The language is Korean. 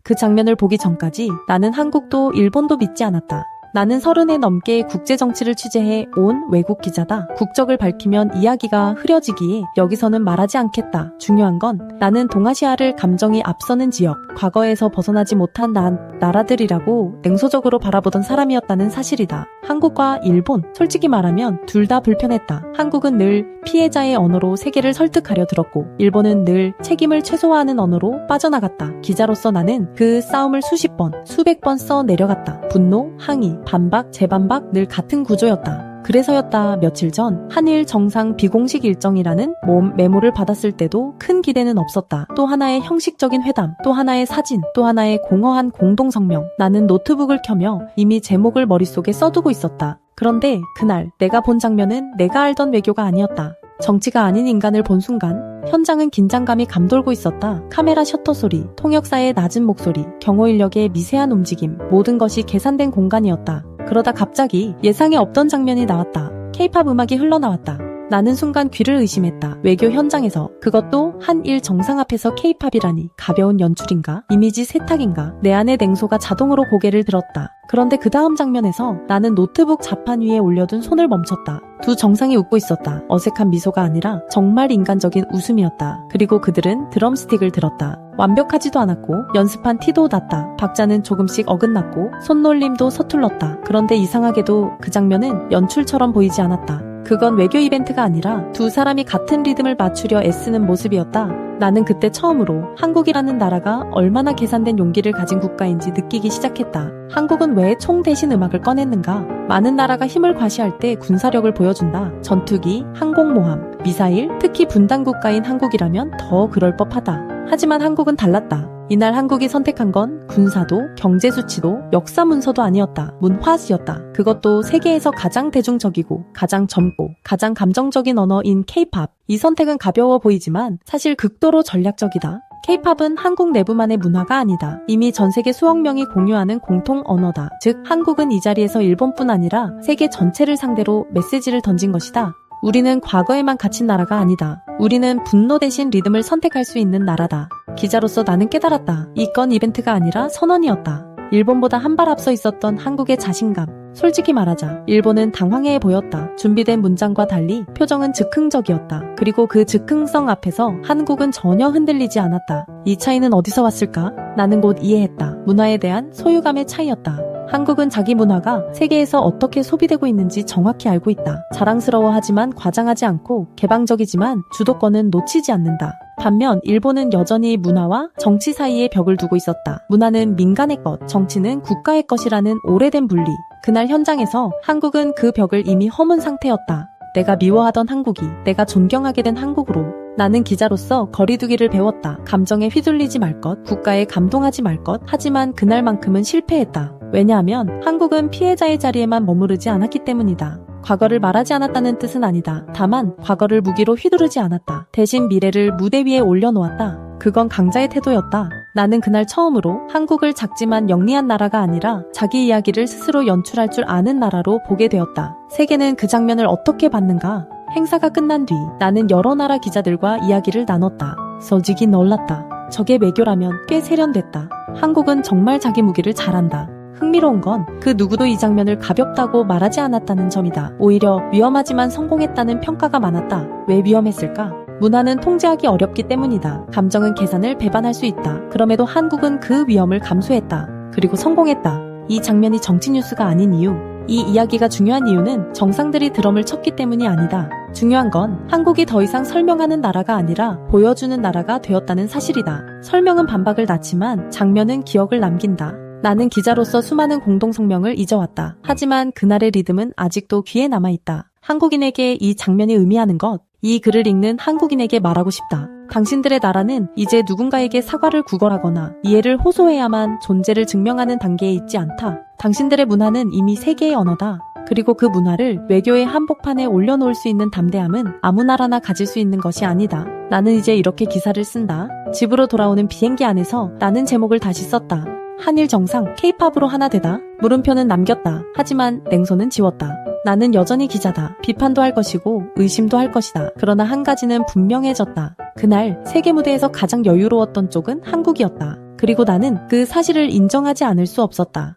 그 장면을 보기 전까지 나는 한국도 일본도 믿지 않았다. 나는 30회 넘게 국제정치를 취재해 온 외국 기자다. 국적을 밝히면 이야기가 흐려지기에 여기서는 말하지 않겠다. 중요한 건 나는 동아시아를 감정이 앞서는 지역, 과거에서 벗어나지 못한 나라들이라고 냉소적으로 바라보던 사람이었다는 사실이다. 한국과 일본, 솔직히 말하면 둘 다 불편했다. 한국은 늘 피해자의 언어로 세계를 설득하려 들었고, 일본은 늘 책임을 최소화하는 언어로 빠져나갔다. 기자로서 나는 그 싸움을 수십 번, 수백 번 써 내려갔다. 분노, 항의, 반박, 재반박 늘 같은 구조였다. 그래서였다. 며칠 전 한일 정상 비공식 일정이라는 메모를 받았을 때도 큰 기대는 없었다. 또 하나의 형식적인 회담, 또 하나의 사진, 또 하나의 공허한 공동성명. 나는 노트북을 켜며 이미 제목을 머릿속에 써두고 있었다. 그런데 그날 내가 본 장면은 내가 알던 외교가 아니었다. 정치가 아닌 인간을 본 순간 현장은 긴장감이 감돌고 있었다. 카메라 셔터 소리, 통역사의 낮은 목소리, 경호인력의 미세한 움직임, 모든 것이 계산된 공간이었다. 그러다 갑자기 예상에 없던 장면이 나왔다. K-팝 음악이 흘러나왔다. 나는 순간 귀를 의심했다. 외교 현장에서, 그것도 한일 정상 앞에서 K-팝이라니 가벼운 연출인가? 이미지 세탁인가? 내 안의 냉소가 자동으로 고개를 들었다. 그런데 그 다음 장면에서 나는 노트북 자판 위에 올려둔 손을 멈췄다. 두 정상이 웃고 있었다. 어색한 미소가 아니라 정말 인간적인 웃음이었다. 그리고 그들은 드럼스틱을 들었다. 완벽하지도 않았고 연습한 티도 났다. 박자는 조금씩 어긋났고 손놀림도 서툴렀다. 그런데 이상하게도 그 장면은 연출처럼 보이지 않았다. 그건 외교 이벤트가 아니라 두 사람이 같은 리듬을 맞추려 애쓰는 모습이었다. 나는 그때 처음으로 한국이라는 나라가 얼마나 계산된 용기를 가진 국가인지 느끼기 시작했다. 한국은 왜 총 대신 음악을 꺼냈는가? 많은 나라가 힘을 과시할 때 군사력을 보여준다. 전투기, 항공모함, 미사일, 특히 분단 국가인 한국이라면 더 그럴 법하다. 하지만 한국은 달랐다. 이날 한국이 선택한 건 군사도, 경제수치도, 역사문서도 아니었다. 문화지였다. 그것도 세계에서 가장 대중적이고, 가장 젊고, 가장 감정적인 언어인 K-팝. 이 선택은 가벼워 보이지만 사실 극도로 전략적이다. K-팝은 한국 내부만의 문화가 아니다. 이미 전 세계 수억 명이 공유하는 공통 언어다. 즉, 한국은 이 자리에서 일본뿐 아니라 세계 전체를 상대로 메시지를 던진 것이다. 우리는 과거에만 갇힌 나라가 아니다. 우리는 분노 대신 리듬을 선택할 수 있는 나라다. 기자로서 나는 깨달았다. 이건 이벤트가 아니라 선언이었다. 일본보다 한 발 앞서 있었던 한국의 자신감. 솔직히 말하자 일본은 당황해 보였다. 준비된 문장과 달리 표정은 즉흥적이었다. 그리고 그 즉흥성 앞에서 한국은 전혀 흔들리지 않았다. 이 차이는 어디서 왔을까? 나는 곧 이해했다. 문화에 대한 소유감의 차이였다. 한국은 자기 문화가 세계에서 어떻게 소비되고 있는지 정확히 알고 있다. 자랑스러워하지만 과장하지 않고 개방적이지만 주도권은 놓치지 않는다. 반면 일본은 여전히 문화와 정치 사이에 벽을 두고 있었다. 문화는 민간의 것, 정치는 국가의 것이라는 오래된 분리. 그날 현장에서 한국은 그 벽을 이미 허문 상태였다. 내가 미워하던 한국이 내가 존경하게 된 한국으로. 나는 기자로서 거리두기를 배웠다. 감정에 휘둘리지 말 것, 국가에 감동하지 말 것. 하지만 그날만큼은 실패했다. 왜냐하면 한국은 피해자의 자리에만 머무르지 않았기 때문이다. 과거를 말하지 않았다는 뜻은 아니다. 다만 과거를 무기로 휘두르지 않았다. 대신 미래를 무대 위에 올려놓았다. 그건 강자의 태도였다. 나는 그날 처음으로 한국을 작지만 영리한 나라가 아니라 자기 이야기를 스스로 연출할 줄 아는 나라로 보게 되었다. 세계는 그 장면을 어떻게 봤는가? 행사가 끝난 뒤 나는 여러 나라 기자들과 이야기를 나눴다. 솔직히 놀랐다. 저게 외교라면 꽤 세련됐다. 한국은 정말 자기 무기를 잘한다. 흥미로운 건 그 누구도 이 장면을 가볍다고 말하지 않았다는 점이다. 오히려 위험하지만 성공했다는 평가가 많았다. 왜 위험했을까? 문화는 통제하기 어렵기 때문이다. 감정은 계산을 배반할 수 있다. 그럼에도 한국은 그 위험을 감수했다. 그리고 성공했다. 이 장면이 정치 뉴스가 아닌 이유. 이 이야기가 중요한 이유는 정상들이 드럼을 쳤기 때문이 아니다. 중요한 건 한국이 더 이상 설명하는 나라가 아니라 보여주는 나라가 되었다는 사실이다. 설명은 반박을 낳지만 장면은 기억을 남긴다. 나는 기자로서 수많은 공동성명을 잊어왔다. 하지만 그날의 리듬은 아직도 귀에 남아있다. 한국인에게 이 장면이 의미하는 것, 이 글을 읽는 한국인에게 말하고 싶다. 당신들의 나라는 이제 누군가에게 사과를 구걸하거나 이해를 호소해야만 존재를 증명하는 단계에 있지 않다. 당신들의 문화는 이미 세계의 언어다. 그리고 그 문화를 외교의 한복판에 올려놓을 수 있는 담대함은 아무 나라나 가질 수 있는 것이 아니다. 나는 이제 이렇게 기사를 쓴다. 집으로 돌아오는 비행기 안에서 나는 제목을 다시 썼다. 한일 정상, K-팝으로 하나 되다. 물음표는 남겼다. 하지만 냉소는 지웠다. 나는 여전히 기자다. 비판도 할 것이고 의심도 할 것이다. 그러나 한 가지는 분명해졌다. 그날 세계 무대에서 가장 여유로웠던 쪽은 한국이었다. 그리고 나는 그 사실을 인정하지 않을 수 없었다.